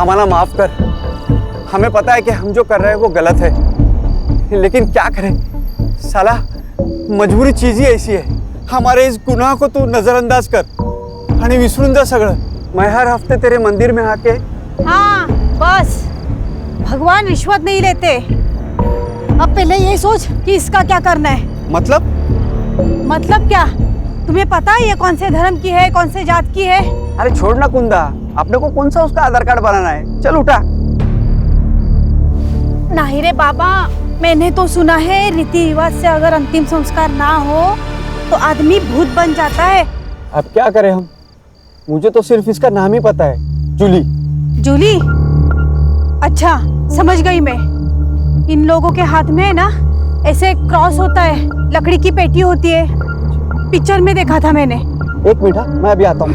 हमारा माफ कर। हमें पता है कि हम जो कर रहे हैं वो गलत है, लेकिन क्या करें साला, मजबूरी चीज ही ऐसी है। हमारे इस गुनाह को तू नजरअंदाज कर आणि विसरून जा सगळं। मैं हर हफ्ते तेरे मंदिर में आके। हाँ बस, भगवान रिश्वत नहीं लेते। अब पहले ये सोच कि इसका क्या करना है। मतलब क्या? तुम्हें पता है ये कौन से धर्म की है, कौन से जात की है? अरे छोड़ ना कुंदा, अपने को कौन सा उसका आधार कार्ड बनाना है। चल उठा। नहीं रे बाबा, मैंने तो सुना है रीति रिवाज से अगर अंतिम संस्कार ना हो तो आदमी भूत बन जाता है। अब क्या करें हम? मुझे तो सिर्फ इसका नाम ही पता है, जूली। जूली? अच्छा समझ गई मैं। इन लोगों के हाथ में ना ऐसे क्रॉस होता है, लकड़ी की पेटी होती है, पिक्चर में देखा था मैंने। एक मिनट, मैं अभी आता हूँ।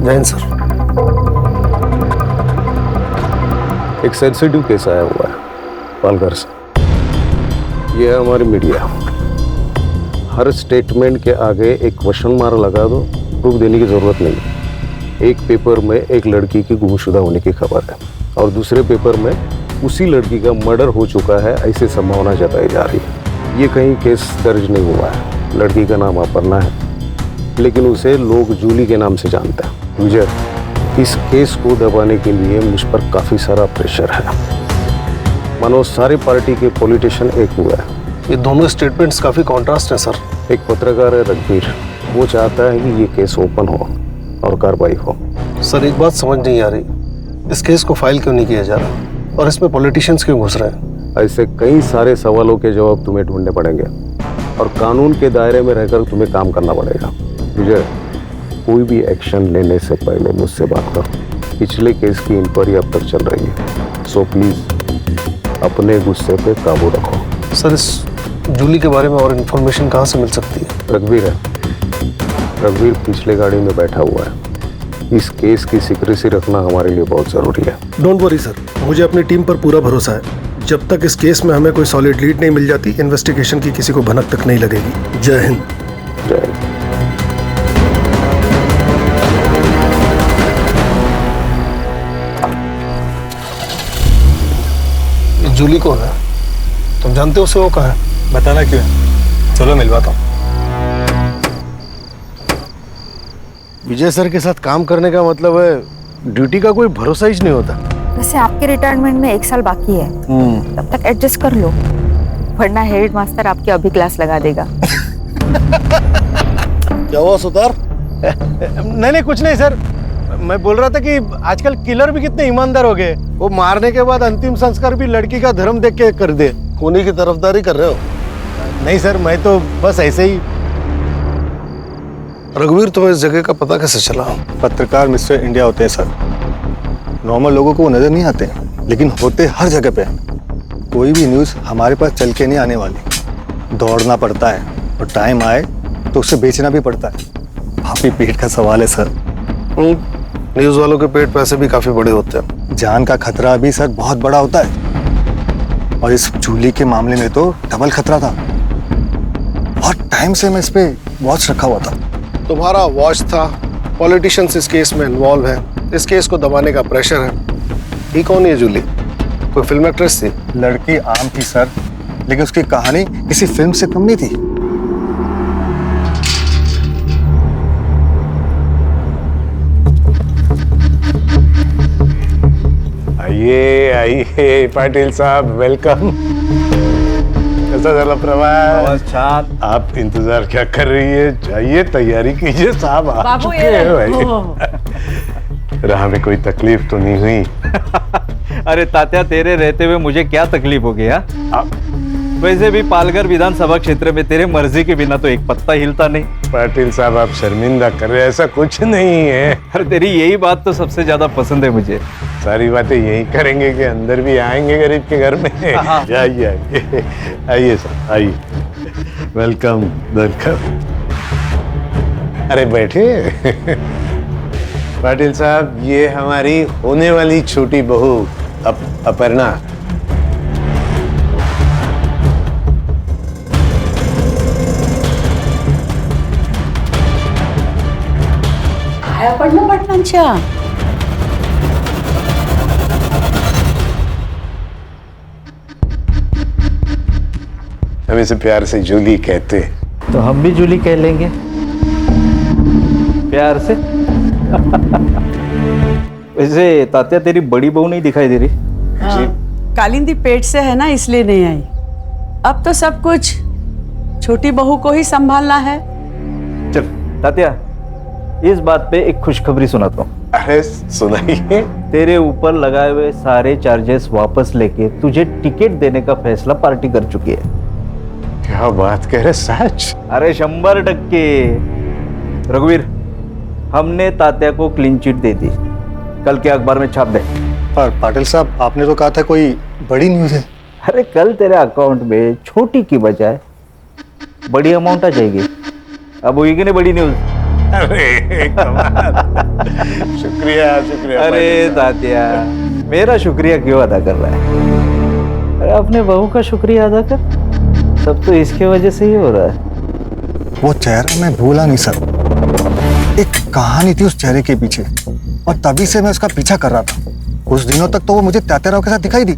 जैन सर, एक सेंसिटिव केस आया हुआ है पालघर से। ये है हमारी मीडिया। हर स्टेटमेंट के आगे एक क्वेश्चन मार्क लगा दो, प्रूफ देने की जरूरत नहीं। एक पेपर में एक लड़की की गुमशुदा होने की खबर है और दूसरे पेपर में उसी लड़की का मर्डर हो चुका है, ऐसी संभावना जताई जा रही है। ये कहीं केस दर्ज नहीं हुआ है। लड़की का नाम अपर्णा है, लेकिन उसे लोग जूली के नाम से जानते हैं। विजय, इस केस को दबाने के लिए मुझ पर काफी सारा प्रेशर है। मानो सारी पार्टी के पॉलिटिशियन एक हुआ है। ये दोनों स्टेटमेंट्स काफी कॉन्ट्रास्ट हैं सर। एक पत्रकार है रघुवीर, वो चाहता है कि ये केस ओपन हो और कार्रवाई हो। सर एक बात समझ नहीं आ रही, इस केस को फाइल क्यों नहीं किया जा रहा और इसमें पॉलिटिशियंस क्यों घुस रहे हैं? ऐसे कई सारे सवालों के जवाब तुम्हें ढूंढने पड़ेंगे और कानून के दायरे में रहकर तुम्हें काम करना पड़ेगा। विजय, कोई भी एक्शन लेने से पहले मुझसे बात करो। पिछले केस की इंक्वायरी अब तक चल रही है, सो प्लीज अपने गुस्से पे काबू रखो। सर इस जूली के बारे में और इन्फॉर्मेशन कहाँ से मिल सकती है? रघुवीर है, रघुवीर पिछले गाड़ी में बैठा हुआ है। इस केस की सीक्रेसी रखना हमारे लिए बहुत जरूरी है। डोंट वरी सर, मुझे अपनी टीम पर पूरा भरोसा है। जब तक इस केस में हमें कोई सॉलिड लीड नहीं मिल जाती, इन्वेस्टिगेशन की किसी को भनक तक नहीं लगेगी। जय हिंद। जय हिंद। जूली कौन है? तुम जानते हो उसे? वो कहाँ है? बताना क्यों है? चलो मिलवाता हूँ। विजय सर के साथ काम करने का मतलब है ड्यूटी का कोई भरोसा ही नहीं होता। वैसे आपके रिटायरमेंट में 1 साल बाकी है, तब तक एडजस्ट कर लो, वरना हेड मास्टर आपकी अभी क्लास लगा देगा। क्या हुआ सुतार? नहीं कुछ नहीं सर, मैं बोल रहा था कि आजकल किलर भी कितने ईमानदार हो गए। वो मारने के बाद अंतिम संस्कार भी लड़की का धर्म देख के कर दे। खूनी की तरफदारी कर रहे हो? नहीं सर, मैं तो बस ऐसे ही। रघुवीर, तुम्हें इस जगह का पता कैसे चला? पत्रकार मिस्टर इंडिया होते हैं सर, नॉर्मल लोगों को वो नजर नहीं आते, लेकिन होते हर जगह पे। कोई भी न्यूज़ हमारे पास चल के नहीं आने वाली। दौड़ना पड़ता है और टाइम आए तो उसे बेचना भी पड़ता है। काफी पेट का सवाल है सर। न्यूज़ वालों के पेट पैसे भी काफी बड़े होते हैं। जान का खतरा भी सर बहुत बड़ा होता है, और इस जूली के मामले में तो डबल खतरा था। बहुत टाइम से मैं इस पे वॉच रखा हुआ था। तुम्हारा वॉच था, पॉलिटिशियंस इस केस में इन्वॉल्व है, इस केस को दबाने का प्रेशर है। ये कौन है जूली? कोई फिल्म एक्ट्रेस थी? लड़की आम थी सर, लेकिन उसकी कहानी किसी फिल्म से कम नहीं थी। आइए आइए पाटिल साहब, वेलकम। कैसा चला प्रवास? आप इंतजार क्या कर रही है? जाइए तैयारी कीजिए, साहब आ चुके हैं भाई। राह में कोई तकलीफ तो नहीं हुई? अरे तात्या, तेरे रहते हुए मुझे क्या तकलीफ हो गई? वैसे भी पालघर विधानसभा क्षेत्र में तेरे मर्जी के बिना तो एक पत्ता हिलता नहीं। पाटिल साहब, आप शर्मिंदा कर रहे हैं, ऐसा कुछ नहीं है। अरे तेरी यही बात तो सबसे ज्यादा पसंद है मुझे। सारी बातें यही करेंगे कि अंदर भी आएंगे गरीब के घर में। आइए आइए आइए सर, आइए। Welcome welcome. अरे बैठे। पाटिल साहब, ये हमारी होने वाली छोटी बहू अपर्णा। पडलं पाटलांच्या। हम इसे प्यार से जूली कहते हैं। तो हम भी जूली कह लेंगे प्यार से। वैसे तात्या, तेरी बड़ी बहू नहीं दिखाई दे रही? कालिंदी पेट से है ना, इसलिए नहीं आई। अब तो सब कुछ छोटी बहू को ही संभालना है। चल तात्या, इस बात पे एक खुशखबरी सुनाता हूँ। अरे सुनाइए। तेरे ऊपर लगाए हुए सारे चार्जेस वापस लेके तुझे टिकट देने का फैसला पार्टी कर चुकी है। क्या बात कह रहे, सच? अरे 100%। रघुवीर, हमने तात्या को क्लीन चिट दे दी, कल के अखबार में छाप दे। पर पाटिल साहब, आपने तो कहा था कोई बड़ी न्यूज़ है। अरे कल तेरे अकाउंट में छोटी की बजाय बड़ी अमाउंट आ जाएगी। अब होगी कि नहीं बड़ी न्यूज? अरे कमाल। शुक्रिया शुक्रिया। अरे तात्या, मेरा शुक्रिया क्यों अदा कर रहा है? अरे अपने बहू का शुक्रिया अदा कर। सब तो इसके वजह से ही हो रहा है। वो चेहरा मैं भूला नहीं सर। एक कहानी थी उस चेहरे के पीछे, और तभी से मैं उसका पीछा कर रहा था। कुछ दिनों तक तो वो मुझे तात्याराव के साथ दिखाई दी,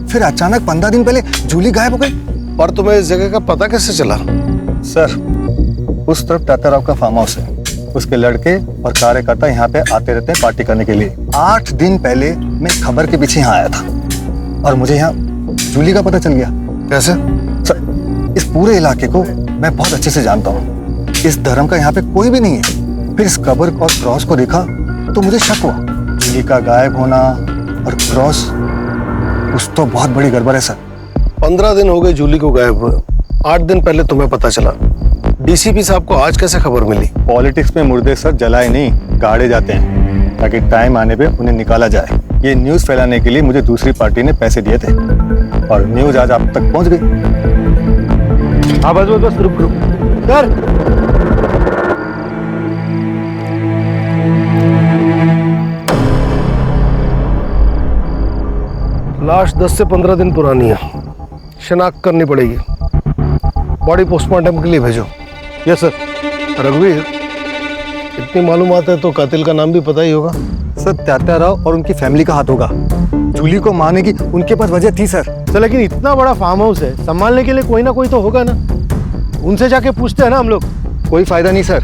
फिर अचानक 15 दिन पहले जूली गायब हो गई। पर तुम्हें इस जगह का पता कैसे चला? सर, उस तरफ तात्याराव का फार्म हाउस है। उसके लड़के और कार्यकर्ता यहाँ पे आते रहते हैं पार्टी करने के लिए। 8 दिन पहले मैं खबर के पीछे यहाँ आया था और मुझे यहाँ जूली का पता चल गया। कैसे? सर, इस पूरे इलाके को मैं बहुत अच्छे से जानता हूँ। इस धर्म का यहाँ पे कोई भी नहीं है। फिर इस कब्र और क्रॉस को देखा तो मुझे शक हुआ। जूली का गायब होना और क्रॉस, कुछ तो बहुत बड़ी गड़बड़ है सर। 15 दिन हो गए जूली को गायब हुए। 8 दिन पहले तुम्हें पता चला। डीसीपी साहब को आज कैसे खबर मिली? पॉलिटिक्स में मुर्दे सर जलाए नहीं, गाड़े जाते हैं ताकि टाइम आने पे उन्हें निकाला जाए। ये न्यूज़ फैलाने के लिए मुझे दूसरी पार्टी ने पैसे दिए थे और न्यूज़ आज आप तक पहुंच गई। हाँ बस बस बस, रुक रुक सर, लाश 10 से 15 दिन पुरानी है, शिनाख्त करनी पड़ेगी। बॉडी पोस्टमार्टम के लिए भेजो। Yes sir. रघुवीर, इतनी मालूमात है तो कातिल का नाम भी पता ही होगा। सर, तात्याराव और उनकी फैमिली का हाथ होगा। जूली को मारने की उनके पास वजह थी सर। सर, लेकिन इतना बड़ा फार्म हाउस है, संभालने के लिए कोई ना कोई तो होगा ना। उनसे जाके पूछते हैं ना हम लोग। कोई फायदा नहीं सर।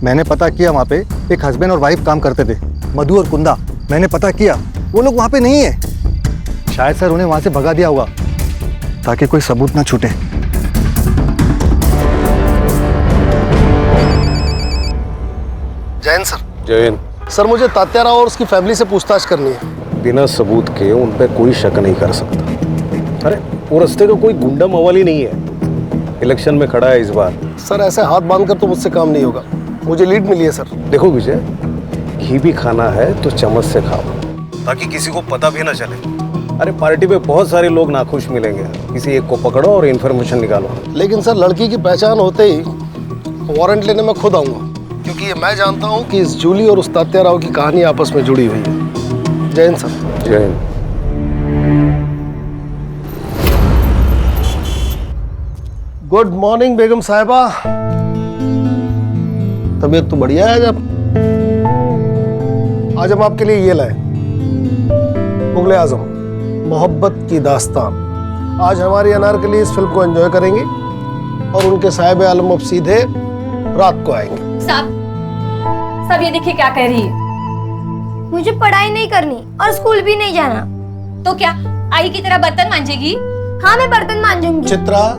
मैंने पता किया, वहाँ पे एक हस्बैंड और वाइफ काम करते थे, मधु और कुंदा। मैंने पता किया, वो लोग वहाँ पे नहीं है। शायद सर उन्हें वहाँ से भगा दिया होगा ताकि कोई सबूत ना छूटे। जैन सर। जैन, सर, मुझे तात्याराव और उसकी फैमिली से पूछताछ करनी है। बिना सबूत के उन पे कोई शक नहीं कर सकता। अरे वो रास्ते का कोई गुंडा मवाली नहीं है। इलेक्शन में खड़ा है इस बार। सर, ऐसे हाथ बांधकर तो मुझसे काम नहीं होगा। मुझे लीड मिली है सर। देखो विजय, घी भी खाना है तो चम्मच से खाओ ताकि किसी को पता भी ना चले। अरे पार्टी पे बहुत सारे लोग नाखुश मिलेंगे, किसी एक को पकड़ो और इन्फॉर्मेशन निकालो। लेकिन सर, लड़की की पहचान होते ही वारंट लेने मैं खुद आऊंगा, क्योंकि ये मैं जानता हूँ कि इस जूली और उस तात्याराव की कहानी आपस में जुड़ी हुई है। Jain sir. Jain, good morning Begum Sahiba. तबीयत तो बढ़िया है। आज हम आपके लिए ये लाए, मुगले आजम मोहब्बत की दास्तान। आज हमारी अनारकली इस फिल्म को एंजॉय करेंगे और उनके साहिब आलम अब सीधे रात को आएंगे। सब ये देखिए क्या कह रही है। मुझे पढ़ाई नहीं करनी और स्कूल भी नहीं जाना। तो क्या आई की तरह बर्तन मांजेगी? हाँ, मैं बर्तन मांजूंगी। चित्रा,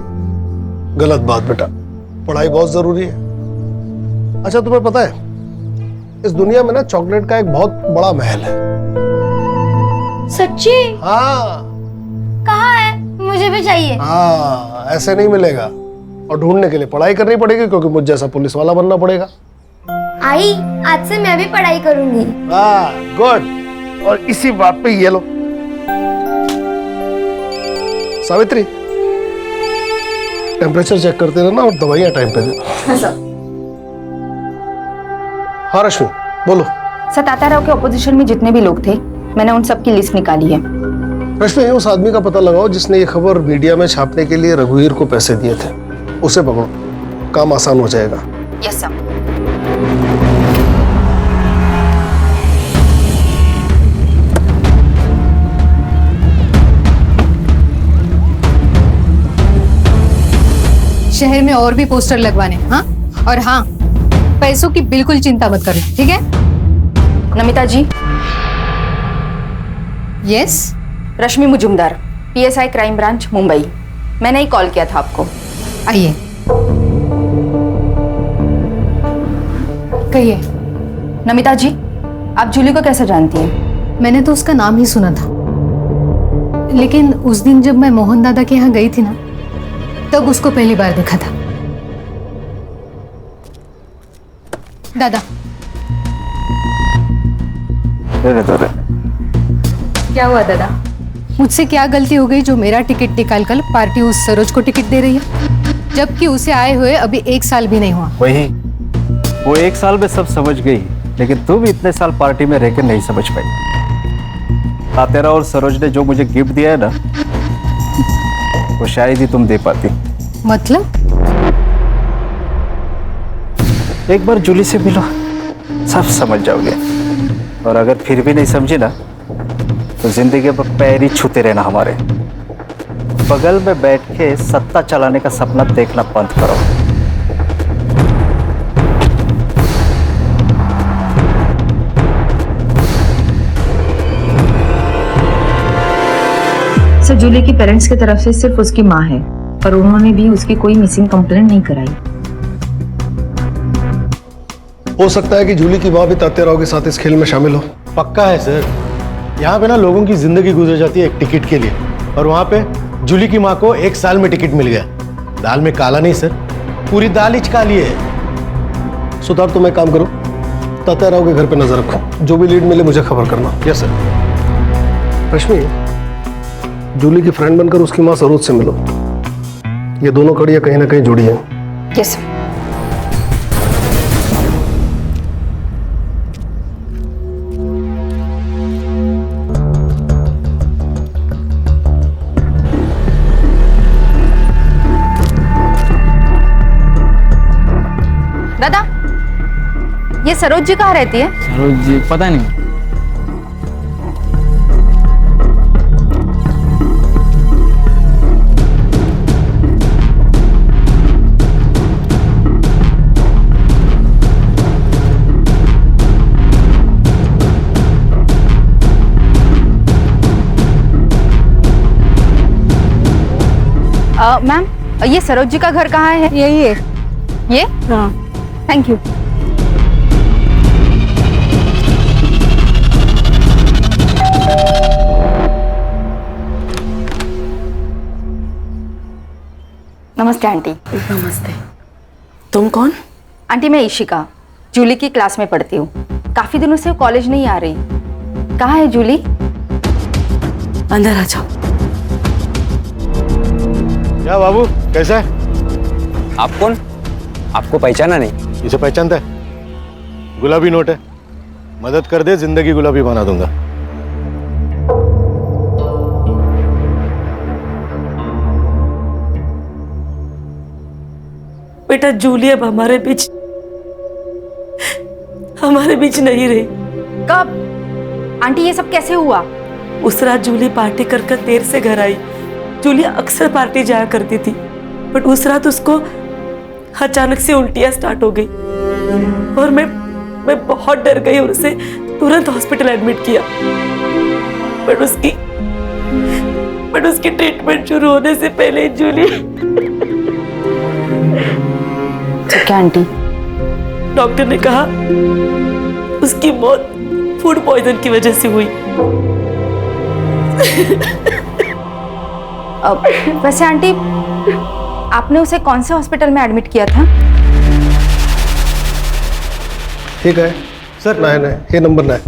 गलत बात बेटा। पढ़ाई बहुत जरूरी है। अच्छा, तुम्हें पता है इस दुनिया में ना चॉकलेट का एक बहुत बड़ा महल है। सच्ची? हाँ कहाँ है? मुझे भी चाहिए। हाँ, ऐसे नहीं मिलेगा और ढूंढने के लिए पढ़ाई करनी पड़ेगी, क्योंकि मुझ जैसा पुलिस वाला बनना पड़ेगा। आई, आज से मैं भी पढ़ाई करूंगी। गुड। और इसी बात पे ये लो सावित्री, टेम्परेचर चेक करते रहना और दवाइयां टाइम पे देना। हाँ रश्मि बोलो। सर, तात्याराव के ऑपोजिशन में जितने भी लोग थे, मैंने उन सब की लिस्ट निकाली है। रश्मि, उस आदमी का पता लगाओ जिसने ये खबर मीडिया में छापने के लिए रघुवीर को पैसे दिए थे। उसे पकड़ो, काम आसान हो जाएगा। Yes sir. शहर में और भी पोस्टर लगवाने। हाँ, और हाँ, पैसों की बिल्कुल चिंता मत करना, ठीक है? Namita ji. Yes. Rashmi Mujumdar, PSI crime branch Mumbai. मैंने ही कॉल किया था आपको। आइए, कहिए। नमिता जी, आप जूली को कैसे जानती हैं? मैंने तो उसका नाम ही सुना था, लेकिन उस दिन जब मैं मोहन दादा के यहाँ गई थी ना, तब उसको पहली बार देखा था। दादा, क्या हुआ दादा? मुझसे क्या गलती हो गई जो मेरा टिकट निकाल कर पार्टी उस सरोज को टिकट दे रही है, जबकि उसे आए हुए अभी 1 साल भी नहीं हुआ। वही, वो 1 साल में सब समझ गई, लेकिन तुम इतने साल पार्टी में रहकर नहीं समझ पाई। तात्याराव और सरोज ने जो मुझे गिफ्ट दिया है ना, वो शायद ही तुम दे पाती। मतलब? एक बार जूली से मिलो, सब समझ जाओगे। और अगर फिर भी नहीं समझे ना, तो जिंदगी में पैर ही छूते रहना हमारे। बगल में बैठ के सत्ता चलाने का सपना देखना बंद करो। सर, जूली की पेरेंट्स की तरफ से सिर्फ उसकी माँ है, पर उन्होंने भी उसकी कोई मिसिंग कंप्लेंट नहीं कराई। हो सकता है कि जूली की माँ भी तात्याराव के साथ इस खेल में शामिल हो। पक्का है सर। यहाँ पे ना लोगों की जिंदगी गुजर जाती है एक टिकट के लिए, और वहाँ पे जूली की माँ को 1 साल में टिकट मिल गया। दाल में काला नहीं सर, पूरी दाल ही काली है। सुधार, तुम एक काम करो, तात्याराव के घर पे नजर रखो, जो भी लीड मिले मुझे खबर करना। Yes sir. रश्मि, जूली की फ्रेंड बनकर उसकी माँ सरोज से मिलो। ये दोनों कड़ियाँ कहीं ना कहीं जुड़ी हैं। Yes sir. दादा, ये सरोज जी कहाँ रहती है? सरोज जी पता नहीं। मैम, ये सरोज जी का घर कहाँ है? यही है। ये? हाँ। Thank you. नमस्ते आंटी। नमस्ते। तुम कौन? आंटी, मैं इशिका, जूली की क्लास में पढ़ती हूँ। काफी दिनों से वो कॉलेज नहीं आ रही। कहाँ है जूली? अंदर आ जाओ। क्या बाबू, कैसा है? आप कौन? आपको पहचाना नहीं? इसे पहचानता है? गुलाबी नोट है, मदद कर दे, जिंदगी गुलाबी बना दूंगा। बेटा, जूली अब हमारे बीच नहीं रही। कब? आंटी, ये सब कैसे हुआ? उस रात जूली पार्टी कर देर से घर आई। जूली अक्सर पार्टी जाया करती थी, बट उस रात उसको अचानक से उल्टियां स्टार्ट हो गई और मैं बहुत डर गई और उसे तुरंत हॉस्पिटल एडमिट किया। बट उसकी ट्रीटमेंट शुरू होने से पहले जूली। क्या आंटी? डॉक्टर ने कहा उसकी मौत फूड पॉइजन की वजह से हुई। वैसे आंटी, आपने उसे कौन से हॉस्पिटल में एडमिट किया था? ठीक है सर, नहीं ये नंबर नहीं।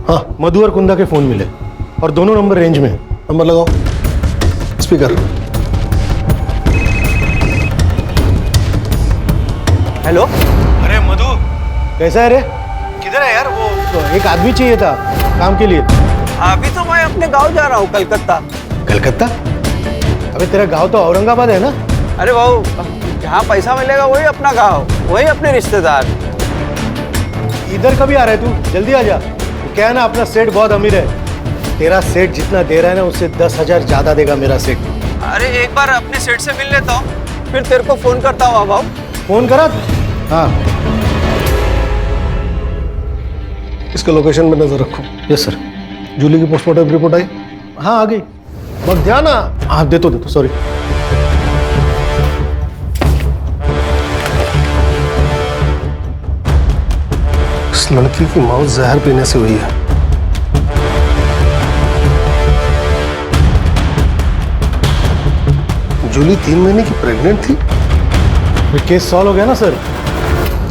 हाँ, मधु और कुंदा के फोन मिले और दोनों नंबर रेंज में है। नंबर लगाओ, स्पीकर। हेलो। अरे मधु, कैसा है रे? किधर है यार? वो तो एक आदमी चाहिए था काम के लिए। अभी तो मैं अपने गांव जा रहा हूँ, कलकत्ता। कलकत्ता? अबे तेरा गांव तो औरंगाबाद है ना? अरे बाबू, जहाँ पैसा मिलेगा वही अपना गांव, वही अपने रिश्तेदार। इधर कभी आ रहा है तू? जल्दी आ जा। क्या है ना, अपना सेठ बहुत अमीर है। तेरा सेठ जितना दे रहा है ना, उससे 10,000 ज्यादा देगा मेरा सेठ। अरे एक बार अपने सेठ से मिल लेता हूँ, फिर तेरे को फोन करता हूँ। बाबू फोन करा? हाँ। इसके लोकेशन पे नजर रखो। Yes sir. जूली की पोस्टमार्टम रिपोर्ट आई? हाँ, आ गई। मत ध्यान। हाँ, दे तो सॉरी। इस लड़की की मौत जहर पीने से हुई है। जूली 3 महीने की प्रेग्नेंट थी। केस सॉल्व हो गया ना सर?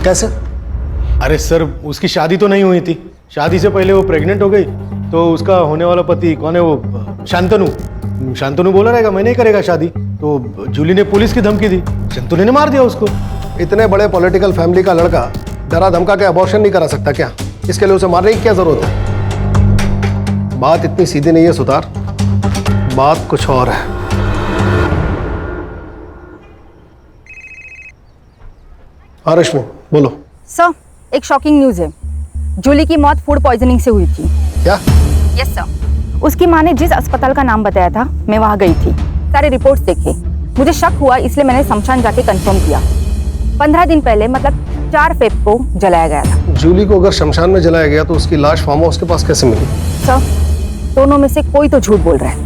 कैसे? अरे सर, उसकी शादी तो नहीं हुई थी। शादी से पहले वो प्रेग्नेंट हो गई, तो उसका होने वाला पति कौन है वो? शांतनु बोला रहेगा मैं नहीं करेगा शादी, तो जूली ने पुलिस की धमकी दी, शांतनु ने मार दिया उसको। इतने बड़े पॉलिटिकल फैमिली का लड़का डरा धमका के अबॉर्शन नहीं करा सकता क्या? इसके लिए उसे मारने की क्या जरूरत है? बात इतनी सीधी नहीं है सुतार, बात कुछ और है। हाँ रश्मि, बोलो। सर, एक शॉकिंग न्यूज है। जूली की मौत फूड पॉइजनिंग से हुई थी। क्या? Yes sir. उसकी माँ ने जिस अस्पताल का नाम बताया था, मैं वहाँ गई थी, सारे रिपोर्ट्स देखे। मुझे शक हुआ, इसलिए मैंने शमशान जाके कंफर्म किया। 15 दिन पहले, मतलब 4 फेब को जलाया गया था। जूली को अगर शमशान में जलाया गया तो उसकी लाश फार्म हाउस के पास कैसे मिली? सर, दोनों में से कोई तो झूठ बोल रहा है।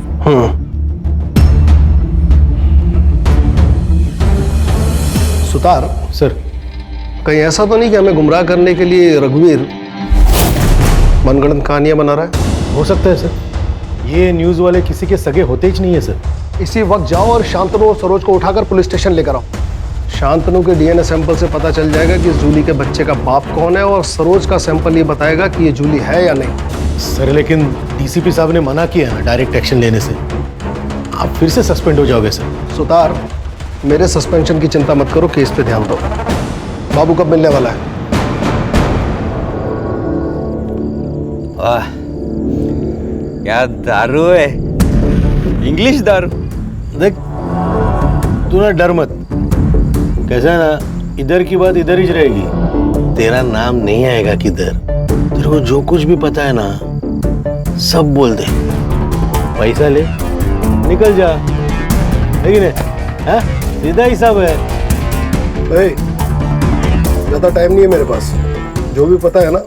सुतार सर, कहीं ऐसा तो नहीं कि हमें गुमराह करने के लिए रघुवीर मनगढ़ंत कहानियां बना रहा है? हो सकता है सर। ये न्यूज वाले किसी के सगे होते ही नहीं है सर। इसी वक्त जाओ और शांतनु और सरोज को उठाकर पुलिस स्टेशन लेकर आओ। शांतनु के डीएनए सैंपल से पता चल जाएगा कि जूली के बच्चे का बाप कौन है, और सरोज का सैंपल ये बताएगा कि ये जूली है या नहीं। सर, लेकिन डीसीपी साहब ने मना किया है डायरेक्ट एक्शन लेने से। आप फिर से सस्पेंड हो जाओगे सर। सुतार, मेरे सस्पेंशन की चिंता मत करो, केस पे ध्यान दो। बाबू कब मिलने वाला है? क्या दारू है, इंग्लिश दारू। देख, तू ना डर मत। कैसा है ना, इधर की बात इधर ही रहेगी। तेरा नाम नहीं आएगा किधर। तेरे को जो कुछ भी पता है ना, सब बोल दे। पैसा ले, निकल जा। लेकिन है सीधा हिसाब है। ज्यादा टाइम नहीं है मेरे पास। जो भी पता है ना,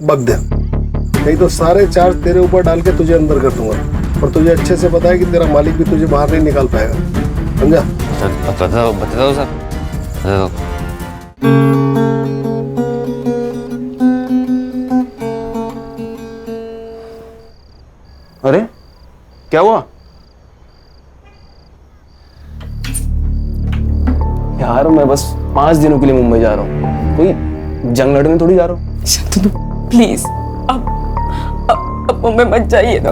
बक दे, नहीं तो सारे चार्ज तेरे ऊपर डाल के तुझे अंदर कर दूंगा। और तुझे अच्छे से पता है कि तेरा मालिक भी तुझे बाहर नहीं निकाल पाएगा, समझा? बता दो सर। अरे क्या हुआ यार? मैं बस 5 दिनों के लिए मुंबई जा रहा हूँ, कोई जंग लड़ने थोड़ी जा रहा हूँ। प्लीज अब मुंबई मत जाइए ना,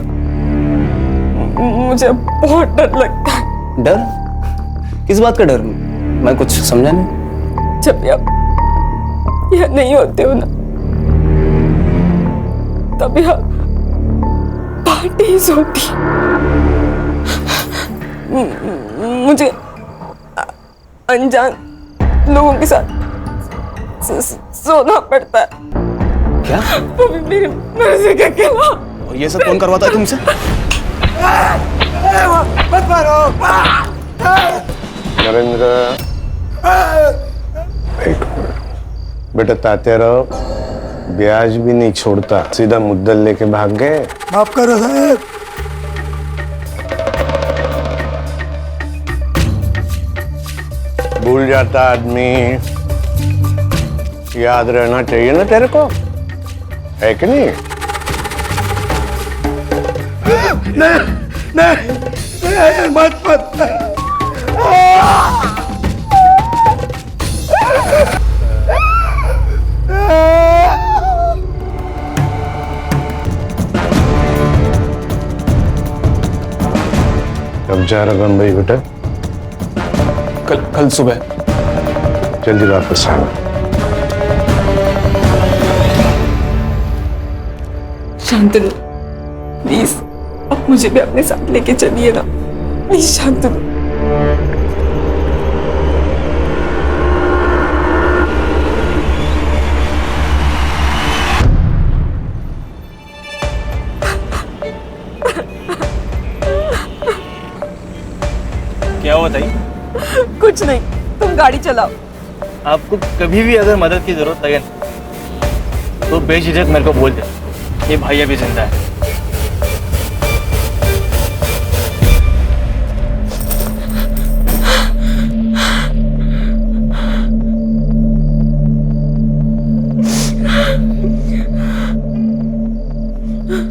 मुझे बहुत डर लगता है। डर? किस बात का डर? मैं कुछ समझा नहीं। जब भी आप यहाँ नहीं होते हो ना, तब यहाँ पार्टीज होती। मुझे अनजान लोगों के साथ सोना पड़ता है। क्या? वो भी मेरी मर्जी के खिलाफ। और ये सब कौन करवाता है तुमसे? मत मारो। नरेंद्र, बेटा ताते रहो, ब्याज भी नहीं छोड़ता, सीधा मुद्दल लेके भाग गए। माफ करो साहब। भूल जाता आदमी, याद रहना चाहिए ना तेरे को, है कि नहीं? नहीं, मत मत। कब जा रहा गन भाई बेटा? कल सुबह। जल्दी वापस आना। शांतनु प्लीज अब मुझे भी अपने साथ लेके चलिए ना, प्लीज शांतनु। क्या हुआ ताई? कुछ नहीं, तुम गाड़ी चलाओ। आपको कभी भी अगर मदद की जरूरत लगे ना, तो बेझिझक मेरे को बोल दे, ये भाई अभी जिंदा है।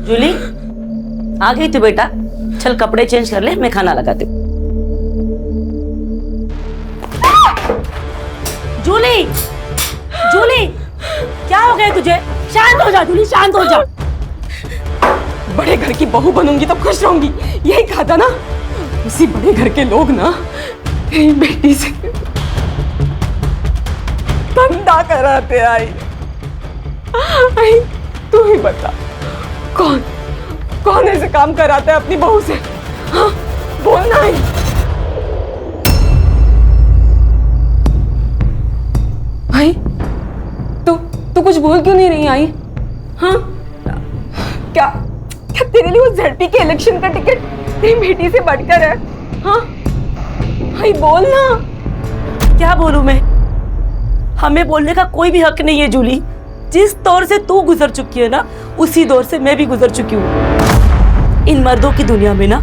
जूली आ गई तू बेटा, चल कपड़े चेंज कर ले, मैं खाना लगाती हूँ। जूली, जूली क्या हो गया तुझे? शांत हो जा जूली, शांत हो जा। बड़े घर की बहू बनूंगी तो खुश रहूंगी, यही कहा था ना। उसी बड़े घर के लोग ना तेरी बेटी से धंधा कराते आई। तू ही बता, कौन ऐसे काम कराता है अपनी बहू से? हाँ बोलना ही। भाई तू कुछ बोल क्यों नहीं रही आई? हाँ क्या तेरे लिए वो ZP के इलेक्शन का टिकट तेरी बेटी से बढ़कर है? हाँ भाई बोल ना। क्या बोलूं मैं? हमें बोलने का कोई भी हक नहीं है जूली। जिस दौर से तू गुजर चुकी है ना, उसी दौर से मैं भी गुजर चुकी हूँ। इन मर्दों की दुनिया में ना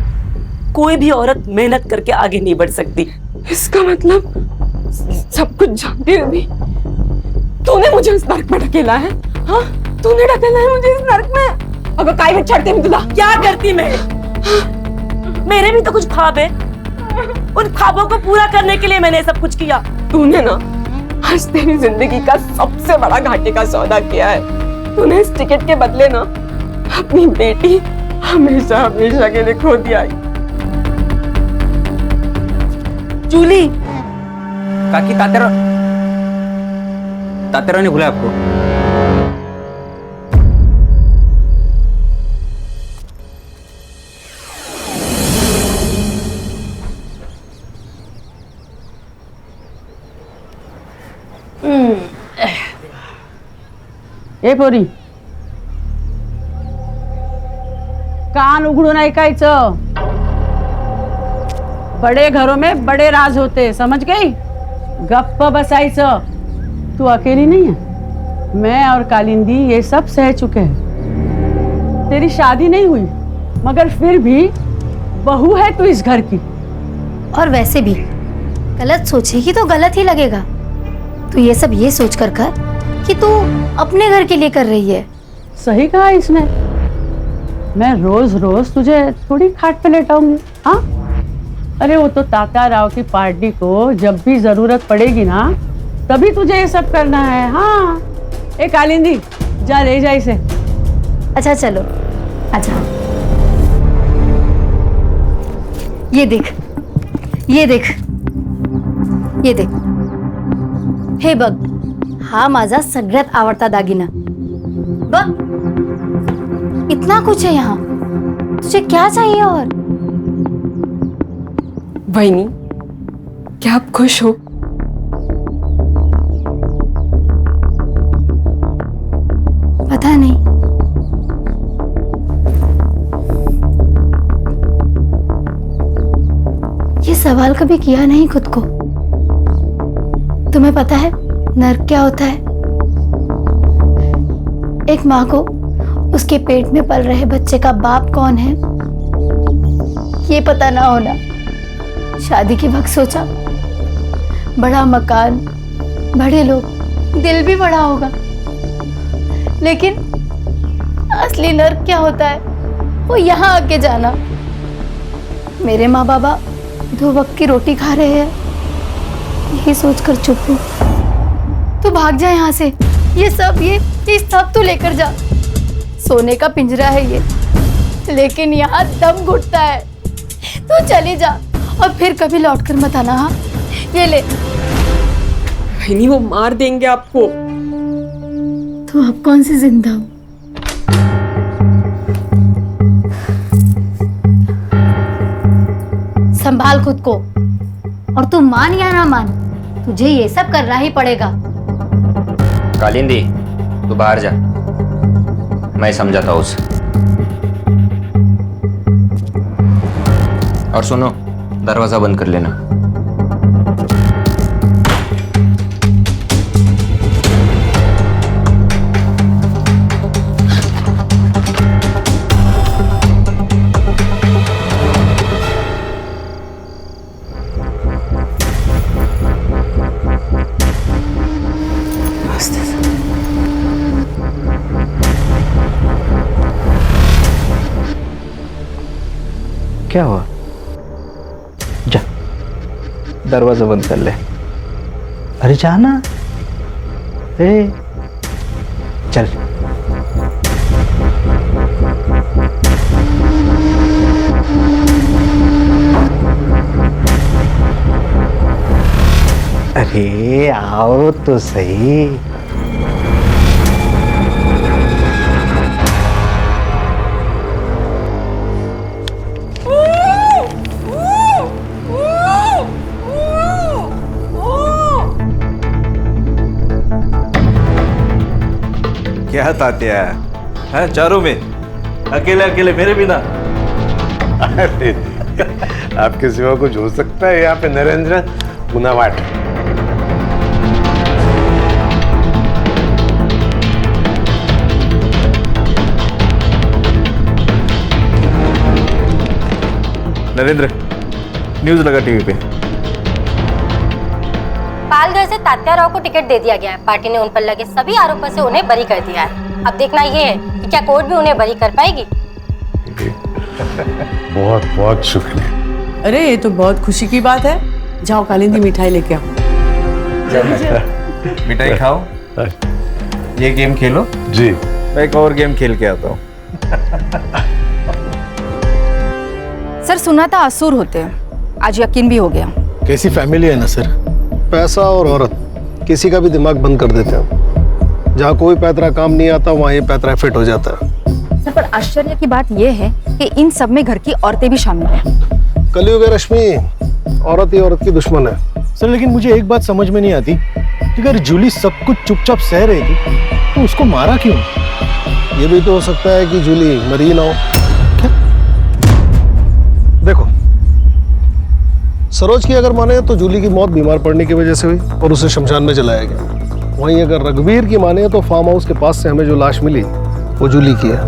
कोई भी औरत मेहनत करके आगे नहीं बढ़ सकती। इसका मतलब सब कुछ जानती रही तूने मुझे इस नर्क में ढकेला है? हाँ तूने ढकेला है मुझे इस नर्क में। अगर काय में छड़ते में तुला क्या करती मैं? मेरे भी तो कुछ ख्वाब है, उन ख्वाबों को पूरा करने के लिए मैंने सब कुछ किया। तूने ना आज तेरी जिंदगी का सबसे बड़ा घाटे का सौदा किया है। तूने इस टिकट के बदले ना अपनी बेटी हमेशा हमेशा के लिए खो दिया। जूली काकी तातेरा ने बुलाया आपको? ए पोरी, कान उघडून ऐकायचं। बड़े घरों में बड़े राज होते, समझ गई? गप्प बसायचं। तू अकेली नहीं है, मैं और कालिंदी ये सब सह चुके हैं। तेरी शादी नहीं हुई मगर फिर भी बहू है तू इस घर की। और वैसे भी गलत सोचेगी तो गलत ही लगेगा। तो ये सब ये सोच कर कि तू अपने घर के लिए कर रही है। सही कहा इसने। मैं रोज रोज तुझे थोड़ी खाट पे लेटाऊंगी। हाँ अरे वो तो तात्या राव की पार्टी को जब भी जरूरत पड़ेगी ना, तभी तुझे ये सब करना है। हाँ ए कालिंदी, जा ले जा इसे। अच्छा चलो अच्छा, ये देख ये देख ये देख, हे बघ, हा माझा सगळ्यात आवडता दागिना बघ। इतना कुछ है यहाँ, तुझे क्या चाहिए? और वहीनी, क्या आप खुश हो? पता नहीं, ये सवाल कभी किया नहीं खुद को। तुम्हें पता है नर्क क्या होता है? एक माँ को उसके पेट में पल रहे बच्चे का बाप कौन है ये पता ना होना। शादी के वक्त सोचा बड़ा मकान, बड़े लोग, दिल भी बड़ा होगा, लेकिन असली नर्क क्या होता है वो यहाँ आके जाना। मेरे माँ बाबा 2 वक्त की रोटी खा रहे हैं, यही सोचकर चुप हूँ। तू भाग जा यहाँ से। ये सब तू लेकर जा। सोने का पिंजरा है ये, लेकिन यहाँ दम घुटता है। तू चली जा और फिर कभी लौट कर मत आना। हाँ, ये ले। नहीं, वो मार देंगे आपको। तो अब कौन सी जिंदा हूँ? संभाल खुद को, और तू मान या ना मान, तुझे ये सब करना ही पड़ेगा। कालिंदी, तू बाहर जा, मैं समझाता हूँ उसे। और सुनो, दरवाजा बंद कर लेना। क्या हुआ? जा, दरवाजा बंद कर ले। अरे जाना। चल। अरे आओ तो सही। क्या तात्या है चारों में, अकेले अकेले मेरे बिना? अरे आपके सिवा कुछ हो सकता है यहाँ पे नरेंद्र गुनावाट। नरेंद्र, न्यूज लगा टीवी पे। पालघर से तात्या राव को टिकट दे दिया गया है। पार्टी ने उन पर लगे सभी आरोपों से उन्हें बरी कर दिया है। अब देखना ये है कि क्या कोर्ट भी उन्हें बरी कर पाएगी। बहुत बहुत शुक्रिया। अरे ये तो बहुत खुशी की बात है। जाओ कालिंदी, मिठाई लेके आओ। मिठाई खाओ, ये गेम खेलो। जी, मैं एक और गेम खेल के आता हूँ। सर, सुना था असुर होते हैं, आज यकीन भी हो गया। कैसी फैमिली है ना सर, पैसा और औरत किसी का भी दिमाग बंद कर देते हैं। जहाँ कोई पैतरा काम नहीं आता वहाँ ये पैतरा फिट हो जाता है। सर, पर आश्चर्य की बात यह है कि इन सब में घर की औरतें भी शामिल हैं। कलयुग है रश्मि, औरत ही औरत की दुश्मन है। सर, लेकिन मुझे एक बात समझ में नहीं आती कि अगर जूली सब कुछ चुपचाप सह रही थी तो उसको मारा क्यों? ये भी तो हो सकता है कि जूली मरी ना हो। क्या? देखो, सरोज की अगर माने तो जूली की मौत बीमार पड़ने की वजह से हुई और उसे शमशान में जलाया गया। वहीं अगर रघुवीर की माने तो फार्म हाउस के पास से हमें जो लाश मिली वो जूली की है।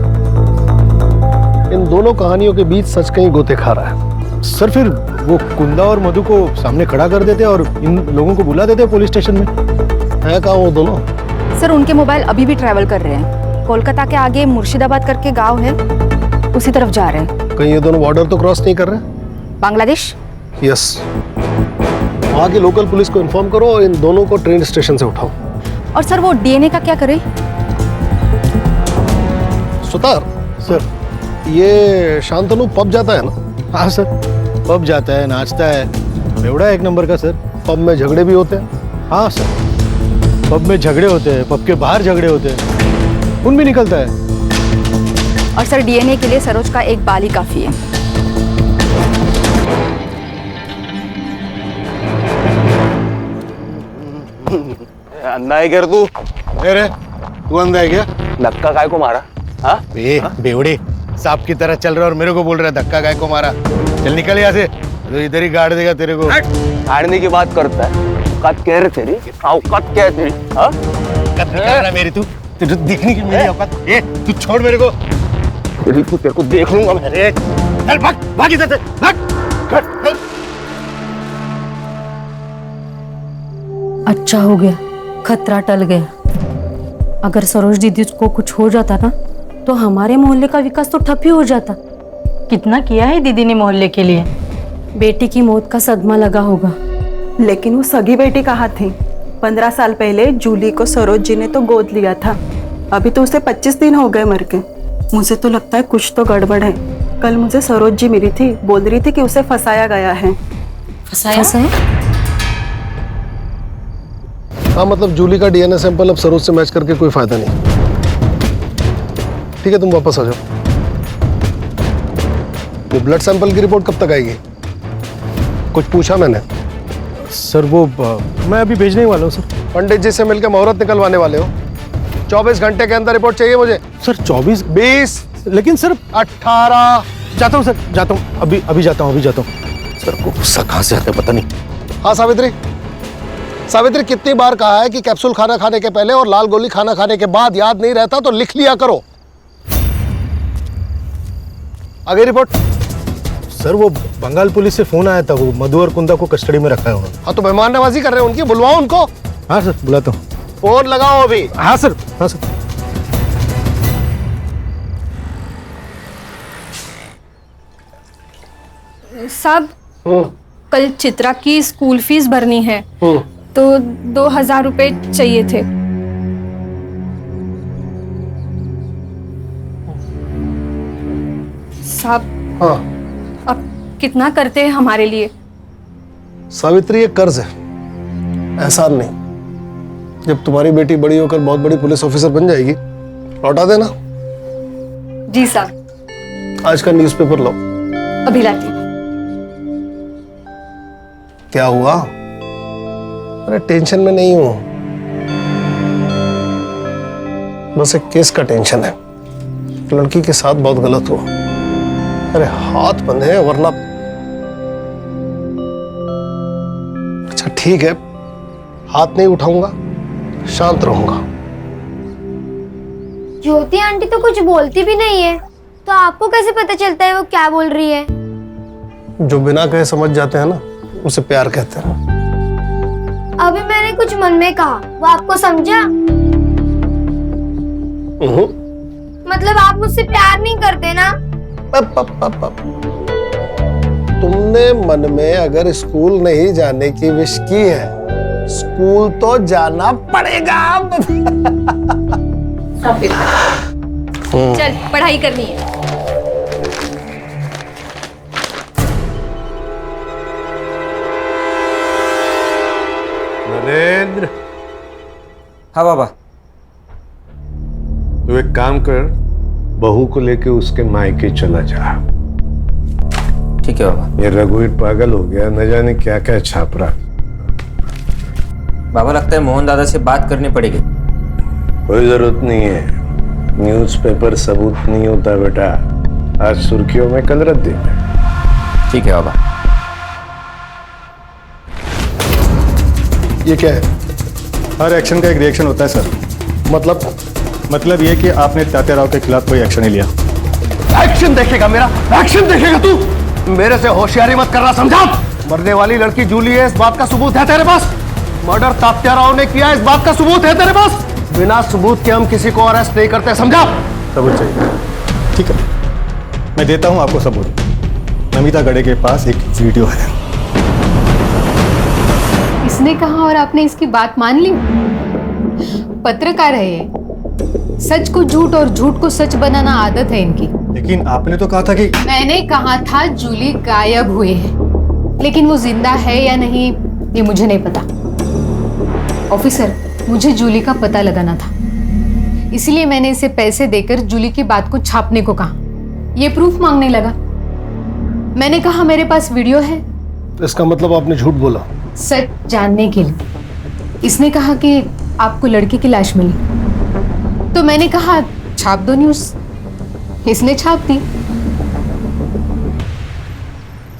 इन दोनों कहानियों के बीच सच कहीं गोते खा रहा है। सर, फिर वो कुंदा और मधु को सामने खड़ा कर देते और इन लोगों को बुला देते पुलिस स्टेशन में। है कहाँ वो दोनों? सर, उनके मोबाइल अभी भी ट्रैवल कर रहे हैं। कोलकाता के आगे मुर्शिदाबाद करके गांव है, उसी तरफ जा रहे हैं। कहीं ये दोनों बॉर्डर तो क्रॉस नहीं कर रहे? बांग्लादेश? यस। वहाँ की लोकल पुलिस को इन्फॉर्म करो और इन दोनों को ट्रेन स्टेशन से उठाओ। और सर, वो डीएनए का क्या करें? सुतार सर, ये शांतनु पब जाता है ना? हाँ सर, पब जाता है, नाचता है, बेवड़ा एक नंबर का सर। पब में झगड़े भी होते हैं? हाँ सर, पब में झगड़े होते हैं, पब के बाहर झगड़े होते हैं, खून भी निकलता है। और सर, डीएनए के लिए सरोज का एक बाल ही काफी है। अंधा है क्या तू? अरे तू अंधा है क्या? धक्का काय को मारा? हाँ? बेवड़े सांप की तरह चल रहा और मेरे को बोल रहा है धक्का काय को मारा। चल निकल यहाँ से, तो इधर ही गाड़ देगा तेरे को। गाड़ने की बात करता है? औकात क्या है तेरी? औकात क्या है तेरी? हाँ? औकात निकाल रहा मेरी, तू तुझे दिखने की मेरी औकात। ये तू छोड़ मेरे को। तेरे को देख लूंगा मैं। चल भाग, भाग इधर से, भाग। अच्छा हो गया, खतरा टल गया। अगर सरोज दीदी को कुछ हो जाता ना तो हमारे मोहल्ले का विकास तो ठप ही हो जाता। कितना किया है दीदी ने मोहल्ले के लिए। बेटी की मौत का सदमा लगा होगा। लेकिन वो सगी बेटी कहाँ थी? 15 साल पहले जूली को सरोज जी ने तो गोद लिया था। अभी तो उसे 25 दिन हो गए मर के। मुझे तो लगता है कुछ तो गड़बड़ है। कल मुझे सरोज जी मिली थी, बोल रही थी कि उसे फंसाया गया है। फंसाया? हाँ, मतलब जूली का डीएनए सैंपल अब सरोज से मैच करके कोई फायदा नहीं। ठीक है, तुम वापस आ जाओ। वो ब्लड सैंपल की रिपोर्ट कब तक आएगी? कुछ पूछा मैंने? सर वो मैं अभी भेजने ही वाला हूँ सर। पंडित जी से मिलकर मुहूर्त निकलवाने वाले हो। 24 घंटे के अंदर रिपोर्ट चाहिए मुझे। सर 24 20 लेकिन सर 18 जाता हूँ सर, जाता हूँ, अभी जाता हूँ। सर को गुस्सा कहाँ से आता है पता नहीं। हाँ सावित्री कितनी बार कहा है कि कैप्सूल खाना खाने के पहले और लाल गोली खाना खाने के बाद याद नहीं रहता तो लिख लिया करो। आ गई रिपोर्ट? सर वो बंगाल पुलिस से फोन आया था, वो मधु और कुंदा को कस्टडी में रखा है उन्होंने। हाँ तो मेहमान नवाजी कर रहे हैं उनकी, बुलवाओ उनको। हाँ सर बुलाता हूँ। फोन लगाओ अभी। हाँ सर। साहब कल चित्रा की स्कूल फीस भरनी है तो 2000 रुपए चाहिए थे। साहब हाँ अब कितना करते हैं हमारे लिए? सावित्री ये कर्ज है, एहसान नहीं। जब तुम्हारी बेटी बड़ी होकर बहुत बड़ी पुलिस ऑफिसर बन जाएगी लौटा देना। जी साहब। आज का न्यूज़पेपर लो। अभी लाती। क्या हुआ? अरे टेंशन में नहीं हूं, बस एक केस का टेंशन है। लड़की के साथ बहुत गलत हुआ। अरे हाथ बंधे हैं वरना। अच्छा ठीक है, हाथ नहीं उठाऊंगा, शांत रहूंगा। ज्योति आंटी तो कुछ बोलती भी नहीं है, तो आपको कैसे पता चलता है वो क्या बोल रही है? जो बिना कहे समझ जाते हैं ना, उसे प्यार कहते हैं। अभी मैंने कुछ मन में कहा, वो आपको समझा? मतलब आप मुझसे प्यार नहीं करते ना? तुमने मन में अगर स्कूल नहीं जाने की विश की है, स्कूल तो जाना पड़ेगा। चल पढ़ाई करनी है। नरेंद्र। हाँ बाबा। तू एक काम कर, बहू को लेके उसके मायके चला जा। ठीक है बाबा। ये रघुवीर पागल हो गया, न जाने क्या क्या छाप रहा। बाबा लगता है मोहन दादा से बात करनी पड़ेगी। कोई जरूरत नहीं है, न्यूज़पेपर सबूत नहीं होता बेटा। आज सुर्खियों में, कल रद्दी में। ठीक है बाबा। ये क्या है? हर एक्शन का एक रिएक्शन होता है सर। मतलब ये कि आपने तात्या राव के खिलाफ कोई एक्शन नहीं लिया। एक्शन देखेगा मेरा? एक्शन देखेगा तू? मेरे से होशियारी मत करना, समझा? मरने वाली लड़की जूली है, इस बात का सबूत है तेरे पास? मर्डर तात्या राव ने किया, इस बात का सबूत है तेरे पास? बिना सबूत के हम किसी को अरेस्ट नहीं करते, समझा? सबूत चाहिए? ठीक है, मैं देता हूं आपको सबूत। नमिता गड़े के पास एक वीडियो है। इसने कहा और आपने इसकी बात मान ली? पत्रकार है ये, सच को झूठ और झूठ को सच बनाना आदत है इनकी। लेकिन आपने तो कहा था कि मैंने कहा था जूली गायब हुए हैं, लेकिन वो जिंदा है या नहीं ये मुझे नहीं पता। ऑफिसर, मुझे जूली का पता लगाना था, इसलिए मैंने इसे पैसे देकर जूली की बात को छापने को कहा। ये प्रूफ मांगने लगा। मैंने कहा मेरे पास वीडियो है। इसका मतलब आपने झूठ बोला? सच जानने के लिए। इसने कहा कि आपको लड़की की लाश मिली, तो मैंने कहा छाप दो न्यूज़। इसने छाप दी।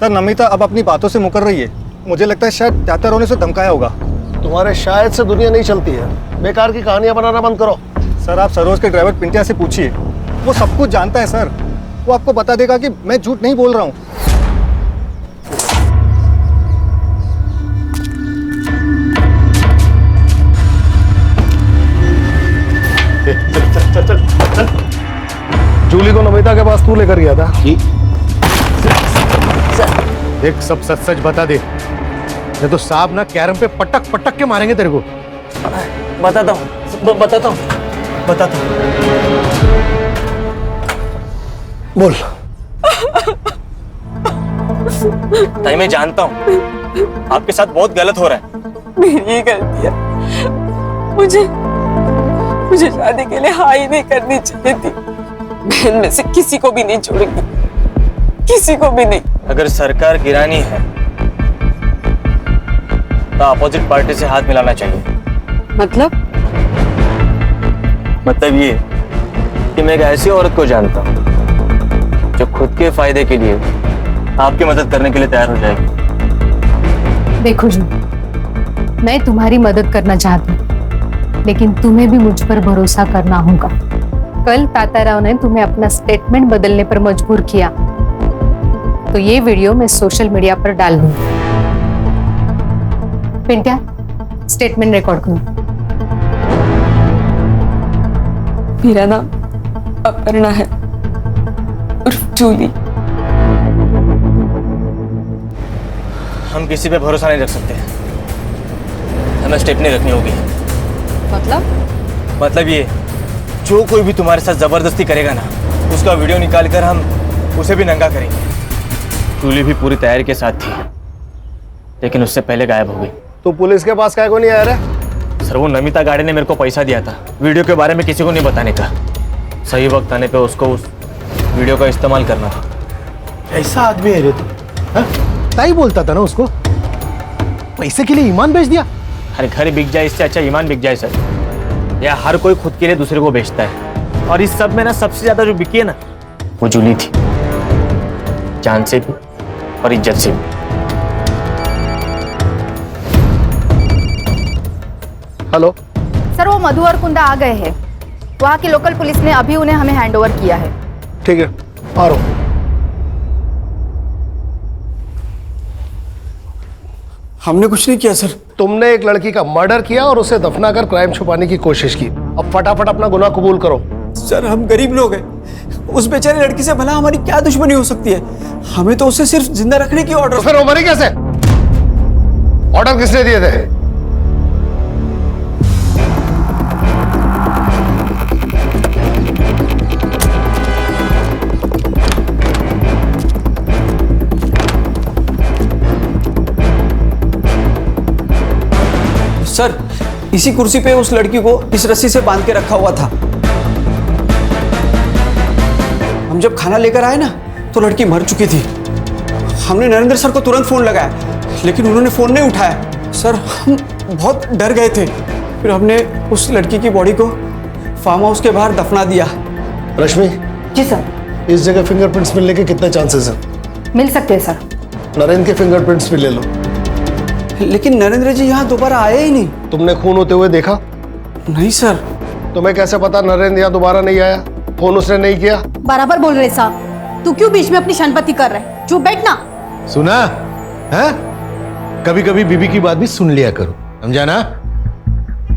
सर नमिता अब अपनी बातों से मुकर रही है। मुझे लगता है शायद तात्या राव ने उसे धमकाया होगा। तुम्हारे शायद से दुनिया नहीं चलती है। बेकार की कहानियां बनाना बंद करो। सर आप सरोज के ड्राइवर पिंटिया से पूछिए, वो सब कुछ जानता है सर। वो आपको बता देगा कि मैं झूठ नहीं बोल रहा हूँ। चल। जूली को नमिता के पास तू लेकर गया था? जी। देख सब सच सच बता दे, नहीं तो साहब ना कैरम पे पटक पटक के मारेंगे तेरे को। बताता हूँ बताता हूँ बताता हूँ। बोल। ताई मैं जानता हूँ आपके साथ बहुत गलत हो रहा है। मेरी ही गलती है। मुझे शादी के लिए हाँ ही नहीं करनी चाहिए थी। बहन में से किसी को भी नहीं छोड़ूंगी, किसी को भी नहीं। अगर सरकार गिरानी है तो अपोजिट पार्टी से हाथ मिलाना चाहिए। मतलब ये कि मैं एक ऐसी औरत को जानता हूँ जो खुद के फायदे के लिए आपकी मदद करने के लिए तैयार हो जाएगी। देखो जू, मैं तुम्हारी मदद करना चाहती हूँ, लेकिन तुम्हें भी मुझ पर भरोसा करना होगा। कल ताताराव ने तुम्हें अपना स्टेटमेंट बदलने पर मजबूर किया, तो ये वीडियो मैं सोशल मीडिया पर डाल दूंगी। पिंट्या, स्टेटमेंट रिकॉर्ड करो। मेरा नाम अपर्णा है, उर्फ जूली। हम किसी पे भरोसा नहीं रख सकते, हमें स्टेप नहीं रखनी होगी। मतलब ये, जो कोई भी तुम्हारे साथ जबरदस्ती करेगा ना, उसका वीडियो निकाल कर हम उसे भी नंगा करेंगे। जूली भी पूरी तैयारी के साथ थी, लेकिन उससे पहले गायब हो गई। तो पुलिस के पास काहे को नहीं आया रे? सर वो नमिता गाड़े ने मेरे को पैसा दिया था वीडियो के बारे में किसी को नहीं बताने का। सही वक्त आने पे उसको उस वीडियो का इस्तेमाल करना था। ऐसा आदमी है रे तू? ताई बोलता था ना उसको, पैसे के लिए ईमान बेच दिया। अरे घर बिक जाए इससे अच्छा ईमान बिक जाए सर। या हर कोई खुद के लिए दूसरे को बेचता है, और इस सब में ना सबसे ज्यादा जो बिकी है ना वो जूली थी, जान से भी और इज्जत से भी। हेलो सर, वो मधु और कुंदा आ गए हैं। वहाँ की लोकल पुलिस ने अभी उन्हें हमें हैंडओवर किया है। ठीक है, आ रहा हूं। हमने कुछ नहीं किया सर। तुमने एक लड़की का मर्डर किया और उसे दफनाकर क्राइम छुपाने की कोशिश की। अब फटाफट अपना गुनाह कबूल करो। सर हम गरीब लोग हैं, उस बेचारी लड़की से भला हमारी क्या दुश्मनी हो सकती है? हमें तो उसे सिर्फ जिंदा रखने की ऑर्डर। तो फिर वो मरी कैसे? ऑर्डर किसने दिए थे? सर इसी कुर्सी पे उस लड़की को इस रस्सी से बांध के रखा हुआ था। हम जब खाना लेकर आए ना तो लड़की मर चुकी थी। हमने नरेंद्र सर को तुरंत फोन लगाया, लेकिन उन्होंने फोन नहीं उठाया। सर हम बहुत डर गए थे। फिर हमने उस लड़की की बॉडी को फार्म हाउस के बाहर दफना दिया। रश्मि। जी सर। इस जगह फिंगरप्रिंट्स मिलने के कितने चांसेस हैं? मिल सकते हैं सर। नरेंद्र के फिंगरप्रिंट्स भी ले लो। लेकिन नरेंद्र जी यहाँ दोबारा आए ही नहीं। तुमने खून होते हुए देखा? नहीं सर। तुम्हें कैसे पता नरेंद्र यहाँ दोबारा नहीं आया? फोन उसने नहीं किया? बराबर बोल रहे साहब। तू क्यों बीच में अपनी शनपति कर रहे? चुप बैठना। सुना है? कभी कभी बीबी की बात भी सुन लिया करो, समझा ना?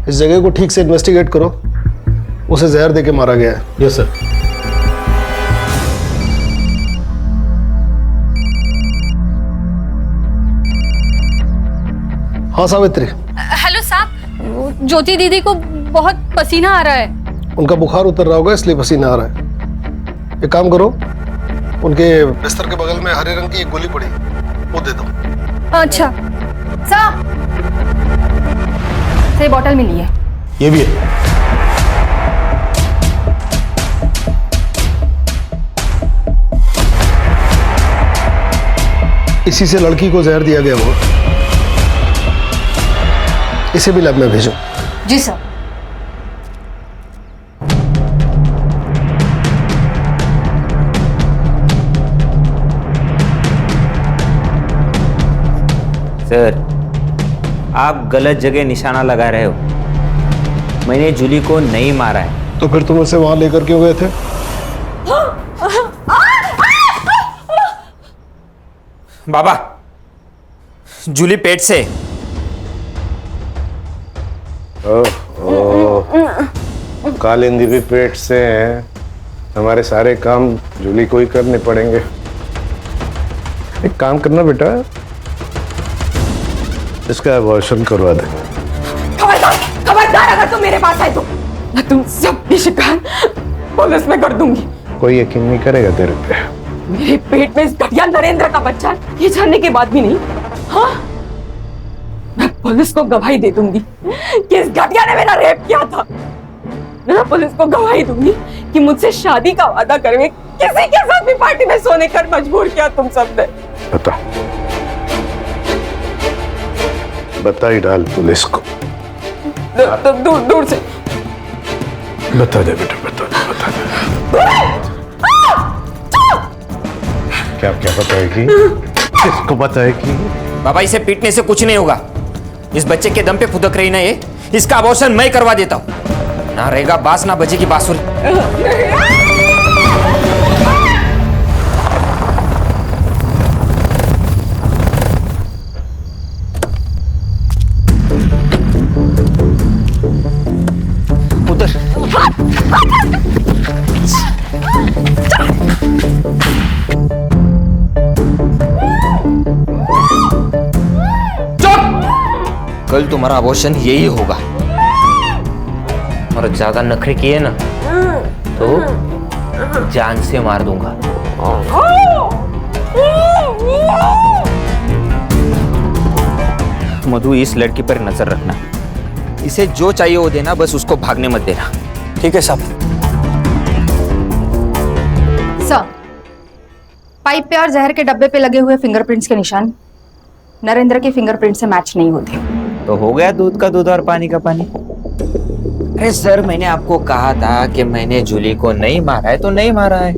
इस जगह को ठीक से इन्वेस्टिगेट करो। उसे जहर देके मारा गया है। Yes sir. हाँ सावित्री। हेलो साहब, ज्योति दीदी को बहुत पसीना आ रहा है। उनका बुखार उतर रहा होगा इसलिए पसीना आ रहा है। एक काम करो, उनके बिस्तर के बगल में हरे रंग की एक गोली पड़ी, वो दे दो। अच्छा साहब, ये बॉटल मिली है। ये भी है। इसी से लड़की को जहर दिया गया होगा। इसे भी लैब में भेजो। जी सर। सर आप गलत जगह निशाना लगा रहे हो। मैंने जूली को नहीं मारा है। तो फिर तुम उसे वहां लेकर क्यों गए थे? बाबा, जूली पेट से। कालिंदी भी पेट से है। हमारे सारे काम जूली को ही करने पड़ेंगे। एक काम करना बेटा, इसका अबॉर्शन करवा दे। खबरदार, खबरदार अगर तुम मेरे पास आए तो मैं तुम सबकी शिकायत पुलिस में कर दूंगी। कोई यकीन नहीं करेगा तेरे पे। मेरे पेट में इस घटिया नरेंद्र का बच्चा है, ये जानने के बाद भी नहीं। हाँ, मैं पुलिस को गवाही दे दूंगी कि इस घटिया ने मेरा रेप किया था। मैं पुलिस को गवाही दूंगी कि मुझसे शादी का वादा करके किसी के साथ भी पार्टी में सोने कर मजबूर किया तुम सबने। बता ही डाल पुलिस को। दूर दूर से बता दे बेटा, बता दे। क्या क्या बताएगी? किसको बताएगी? बाबा, इसे पीटने से कुछ नहीं होगा। इस बच्चे के दम पे फुदक रही ना ये, इसका अबॉर्शन मैं करवा देता हूँ। ना रहेगा बांस, ना बजेगी बांसुरी। कल तुम्हारा अबॉर्शन यही होगा, और ज्यादा नखरे किए ना तो जान से मार दूंगा। मधु, इस लड़की पर नजर रखना, इसे जो चाहिए वो देना, बस उसको भागने मत देना। ठीक है साहब। सर, पाइप पे और जहर के डब्बे पे लगे हुए फिंगरप्रिंट्स के निशान नरेंद्र के फिंगरप्रिंट से मैच नहीं होते। तो हो गया दूध का दूध और पानी का पानी। अरे सर, मैंने आपको कहा था कि मैंने जूली को नहीं मारा है तो नहीं मारा है,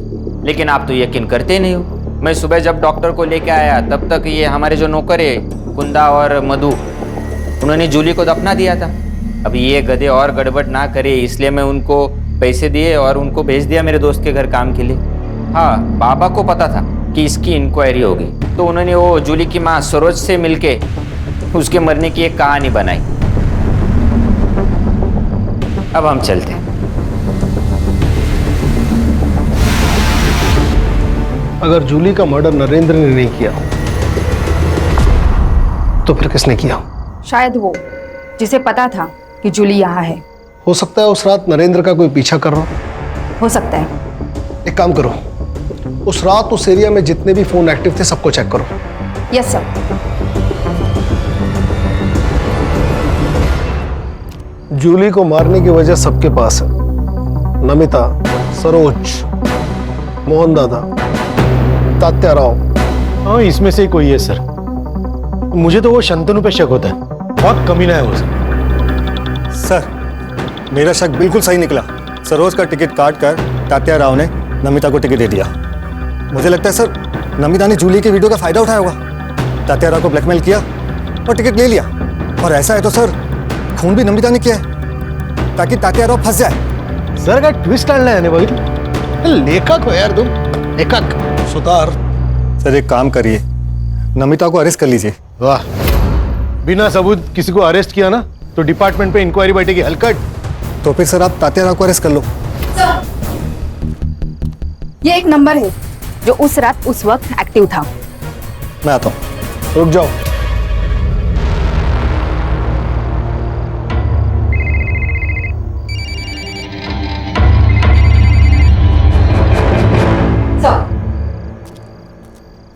लेकिन आप तो यकीन करते नहीं हो। मैं सुबह जब डॉक्टर को लेके आया तब तक ये हमारे जो नौकर है कुंदा और मधु, उन्होंने जूली को दफना दिया था। अब ये गधे और गड़बड़ ना करे इसलिए मैं उनको पैसे दिए और उनको भेज दिया मेरे दोस्त के घर काम के लिए। हाँ, बाबा को पता था कि इसकी इंक्वायरी होगी, तो उन्होंने वो जूली की माँ सरोज से मिलके उसके मरने की एक कहानी बनाई। अब हम चलते हैं। अगर जूली का मर्डर नरेंद्र ने नहीं किया तो फिर किसने किया? शायद वो जिसे पता था कि जूली यहाँ है। हो सकता है उस रात नरेंद्र का कोई पीछा कर रहा हो सकता है। एक काम करो, उस रात उस एरिया में जितने भी फोन एक्टिव थे सबको चेक करो। Yes sir. जूली को मारने की वजह सबके पास है। नमिता, सरोज, मोहन दादा, तात्या राव। हाँ, इसमें से ही कोई है सर। मुझे तो वो शंतनु पे शक होता है, बहुत कमीना है वो सर। मेरा शक बिल्कुल सही निकला। सरोज का टिकट काट कर तात्या राव ने नमिता को टिकट दे दिया। मुझे लगता है सर नमिता ने जूली के वीडियो का फायदा उठाया होगा, तात्या राव को ब्लैकमेल किया और टिकट ले लिया। और ऐसा है तो सर खून भी नमिता ने किया है ताकि तात्या राव फंस जाए। सर का ट्विस्ट डालना है भाई, लेखक हो यार तुम, लेखक। सुतार सर एक काम करिए, नमिता को अरेस्ट कर लीजिए। वाह, बिना सबूत किसी को अरेस्ट किया ना तो डिपार्टमेंट पे इंक्वायरी बैठेगी हलकट। तो फिर सर आप तात्या राव को अरेस्ट कर लो। ये एक नंबर है जो उस रात उस वक्त एक्टिव था। मैं आता हूँ। रुक जाओ।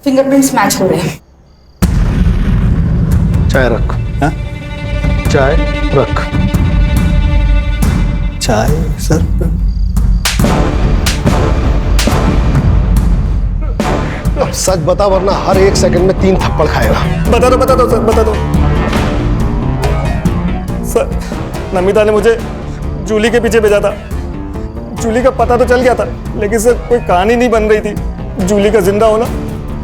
फिंगरप्रिंट्स मैच हो रहे हैं। चाय रख। हाँ? चाय रख। चाय सर? सच बता वरना हर एक सेकंड में 3 थप्पड़ खाएगा। बता दो सर, बता दो। सर नमिता ने मुझे जूली के पीछे भेजा था। जूली का पता तो चल गया था, लेकिन सर कोई कहानी नहीं बन रही थी। जूली का जिंदा होना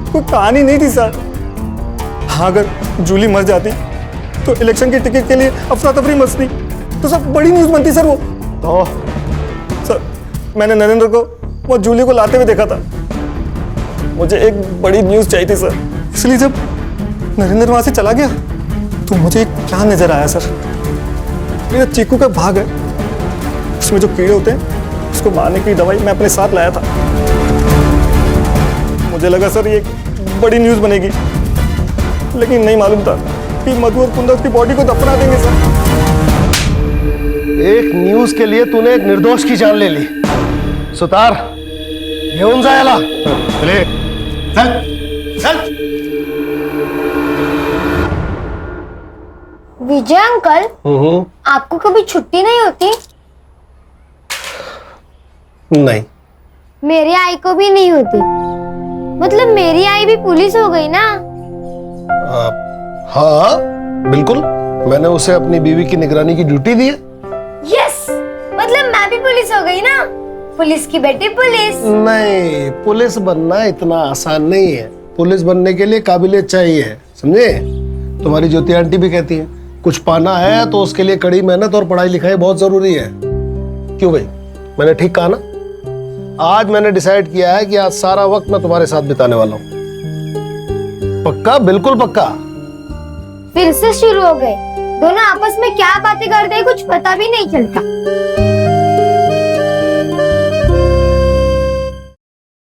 कोई कहानी नहीं थी सर। हाँ, अगर जूली मर जाती तो इलेक्शन की टिकट के लिए अफरा तफरी मचती, तो सब बड़ी न्यूज बनती सर। वो तो सर मैंने नरेंद्र को वो जूली को लाते हुए देखा था। मुझे एक बड़ी न्यूज चाहिए थी सर, इसलिए जब नरेंद्र वहां से चला गया तो मुझे क्या नजर आया सर, मेरा चीकू का भाग है, उसमें जो कीड़े होते हैं उसको मारने की दवाई मैं अपने साथ लाया था। मुझे लगा सर ये बड़ी न्यूज़ बनेगी, लेकिन नहीं मालूम था कि मधु और कुंदन की बॉडी को दफना देंगे सर। एक न्यूज के लिए तूने एक निर्दोष की जान ले ली। सुतार, घेऊन जायला चले, चल चल। विजय अंकल, आपको कभी छुट्टी नहीं होती? नहीं। मेरी आई को भी नहीं होती। मतलब मेरी आई भी पुलिस हो गई ना? हाँ बिल्कुल, मैंने उसे अपनी बीवी की निगरानी की ड्यूटी दी है। यस, मतलब मैं भी पुलिस हो गई ना? पुलिस की बेटी पुलिस। नहीं, पुलिस बनना इतना आसान नहीं है। पुलिस बनने के लिए काबिलियत चाहिए, समझे? तुम्हारी ज्योति आंटी भी कहती है कुछ पाना है तो उसके लिए कड़ी मेहनत और पढ़ाई लिखाई बहुत जरूरी है। क्यों भाई, मैंने ठीक कहा ना? आज मैंने डिसाइड किया है कि आज सारा वक्त मैं तुम्हारे साथ बिताने वाला हूँ। पक्का? बिल्कुल पक्का। फिर से शुरू हो गए। दोनों आपस में क्या बातें करते हैं कुछ पता भी नहीं चलता।